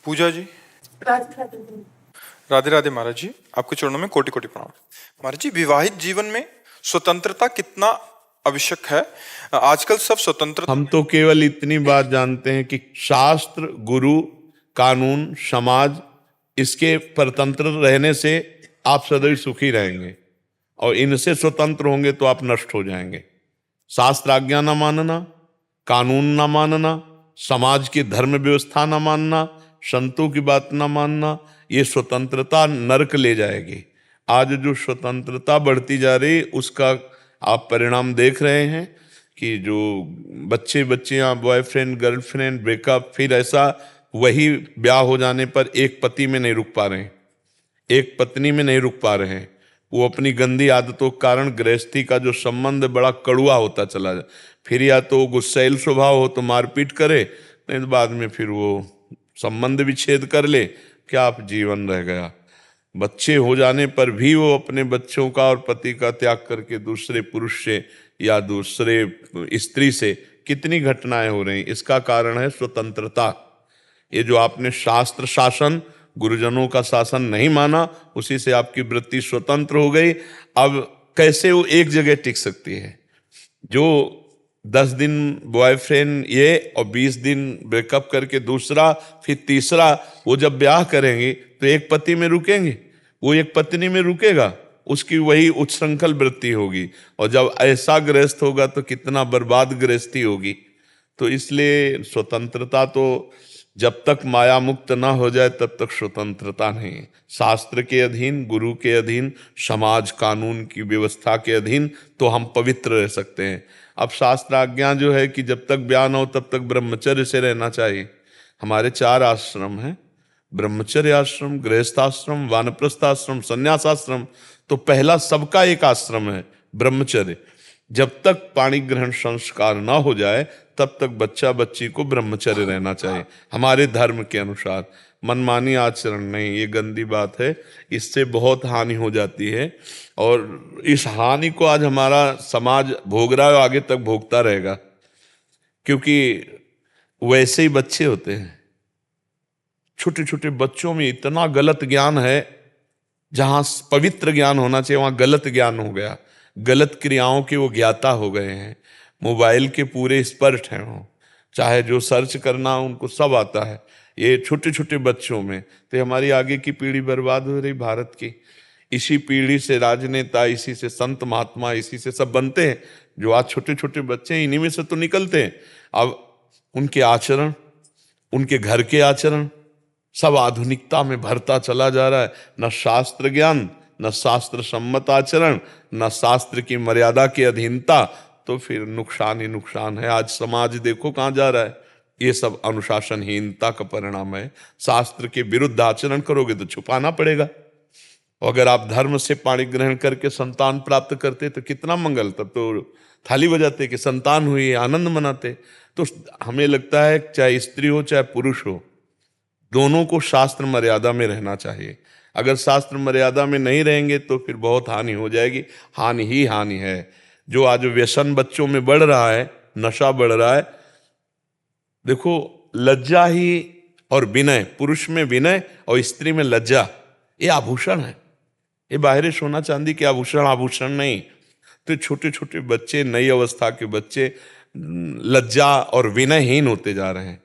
पूजा जी, राधे राधे महाराज जी। आपके चरणों में कोटि कोटि प्रणाम। महाराज जी, विवाहित जीवन में स्वतंत्रता कितना आवश्यक है? आजकल सब स्वतंत्र। हम तो केवल इतनी बात जानते हैं कि शास्त्र, गुरु, कानून, समाज, इसके परतंत्र रहने से आप सदैव सुखी रहेंगे, और इनसे स्वतंत्र होंगे तो आप नष्ट हो जाएंगे। शास्त्र आज्ञा न मानना, कानून न मानना, समाज की धर्म व्यवस्था न मानना, संतों की बात न मानना, ये स्वतंत्रता नरक ले जाएगी। आज जो स्वतंत्रता बढ़ती जा रही, उसका आप परिणाम देख रहे हैं कि जो बच्चियां, बॉयफ्रेंड गर्लफ्रेंड ब्रेकअप, फिर ऐसा वही ब्याह हो जाने पर एक पति में नहीं रुक पा रहे हैं, एक पत्नी में नहीं रुक पा रहे हैं। वो अपनी गंदी आदतों के कारण गृहस्थी का जो संबंध बड़ा कड़ुआ होता चला जाए। फिर या तो गुस्सैल स्वभाव हो तो मारपीट करे, नहीं तो बाद में फिर वो संबंध विच्छेद कर ले, क्या आप जीवन रह गया। बच्चे हो जाने पर भी वो अपने बच्चों का और पति का त्याग करके दूसरे पुरुष से या दूसरे स्त्री से कितनी घटनाएं हो रही। इसका कारण है स्वतंत्रता। ये जो आपने शास्त्र शासन, गुरुजनों का शासन नहीं माना, उसी से आपकी वृत्ति स्वतंत्र हो गई। अब कैसे वो एक जगह टिक सकती है? जो 10 दिन बॉयफ्रेंड ये और 20 दिन ब्रेकअप करके दूसरा, फिर तीसरा, वो जब ब्याह करेंगे तो एक पति में रुकेंगे, वो एक पत्नी में रुकेगा, उसकी वही उच्छृंखल वृत्ति होगी। और जब ऐसा गृहस्थ होगा तो कितना बर्बाद गृहस्थी होगी। तो इसलिए स्वतंत्रता तो जब तक माया मुक्त ना हो जाए तब तक स्वतंत्रता नहीं। शास्त्र के अधीन, गुरु के अधीन, समाज कानून की व्यवस्था के अधीन तो हम पवित्र रह सकते हैं। अब शास्त्र आज्ञा जो है कि जब तक ब्याह न हो तब तक ब्रह्मचर्य से रहना चाहिए। हमारे 4 आश्रम हैं, ब्रह्मचर्य आश्रम, गृहस्थाश्रम, वानप्रस्थाश्रम, संन्यासाश्रम। तो पहला सबका एक आश्रम है ब्रह्मचर्य। जब तक पाणी ग्रहण संस्कार ना हो जाए तब तक बच्चा बच्ची को ब्रह्मचर्य रहना चाहिए हमारे धर्म के अनुसार। मनमानी आचरण नहीं, ये गंदी बात है, इससे बहुत हानि हो जाती है। और इस हानि को आज हमारा समाज भोग रहा है, आगे तक भोगता रहेगा, क्योंकि वैसे ही बच्चे होते हैं। छोटे छोटे बच्चों में इतना गलत ज्ञान है, जहां पवित्र ज्ञान होना चाहिए वहां गलत ज्ञान हो गया। गलत क्रियाओं के वो ज्ञाता हो गए हैं। मोबाइल के पूरे स्पर्ट हैं वो, चाहे जो सर्च करना उनको सब आता है। ये छोटे छोटे बच्चों में तो हमारी आगे की पीढ़ी बर्बाद हो रही भारत की। इसी पीढ़ी से राजनेता, इसी से संत महात्मा, इसी से सब बनते हैं। जो आज छोटे छोटे बच्चे हैं, इन्हीं में से तो निकलते हैं। अब उनके आचरण, उनके घर के आचरण सब आधुनिकता में भरता चला जा रहा है। न शास्त्र ज्ञान, न शास्त्र सम्मत आचरण, न शास्त्र की मर्यादा की अधीनता। तो फिर नुकसान ही नुकसान है। आज समाज देखो कहाँ जा रहा है। ये सब अनुशासनहीनता का परिणाम है। शास्त्र के विरुद्ध आचरण करोगे तो छुपाना पड़ेगा। अगर आप धर्म से पाणी ग्रहण करके संतान प्राप्त करते तो कितना मंगल, तब तो थाली बजाते कि संतान हुई, आनंद मनाते। तो हमें लगता है चाहे स्त्री हो चाहे पुरुष हो, दोनों को शास्त्र मर्यादा में रहना चाहिए। अगर शास्त्र मर्यादा में नहीं रहेंगे तो फिर बहुत हानि हो जाएगी। हानि ही हानि है। जो आज व्यसन बच्चों में बढ़ रहा है, नशा बढ़ रहा है। देखो, लज्जा ही और विनय, पुरुष में विनय और स्त्री में लज्जा, ये आभूषण है। ये बाहरी सोना चांदी के आभूषण, आभूषण नहीं। तो छोटे छोटे बच्चे, नई अवस्था के बच्चे लज्जा और विनयहीन होते जा रहे हैं।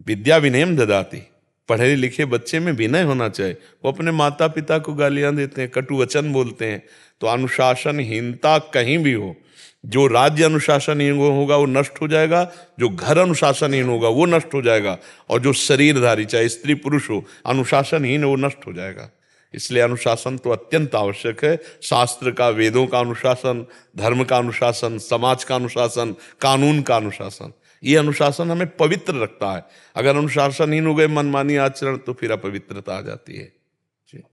विद्या विनयम ददाति, पढ़े लिखे बच्चे में विनय होना चाहिए। वो अपने माता पिता को गालियां देते हैं, कटु वचन बोलते हैं। तो अनुशासनहीनता कहीं भी हो, जो राज्य अनुशासनहीन होगा वो नष्ट हो जाएगा, जो घर अनुशासनहीन होगा वो नष्ट हो जाएगा, और जो शरीरधारी चाहे स्त्री पुरुष हो अनुशासनहीन वो नष्ट हो जाएगा। इसलिए अनुशासन तो अत्यंत आवश्यक है। शास्त्र का, वेदों का अनुशासन, धर्म का अनुशासन, समाज का अनुशासन, कानून का अनुशासन, ये अनुशासन हमें पवित्र रखता है। अगर अनुशासनहीन हो गए, मनमानी आचरण, तो फिर अपवित्रता आ जाती है।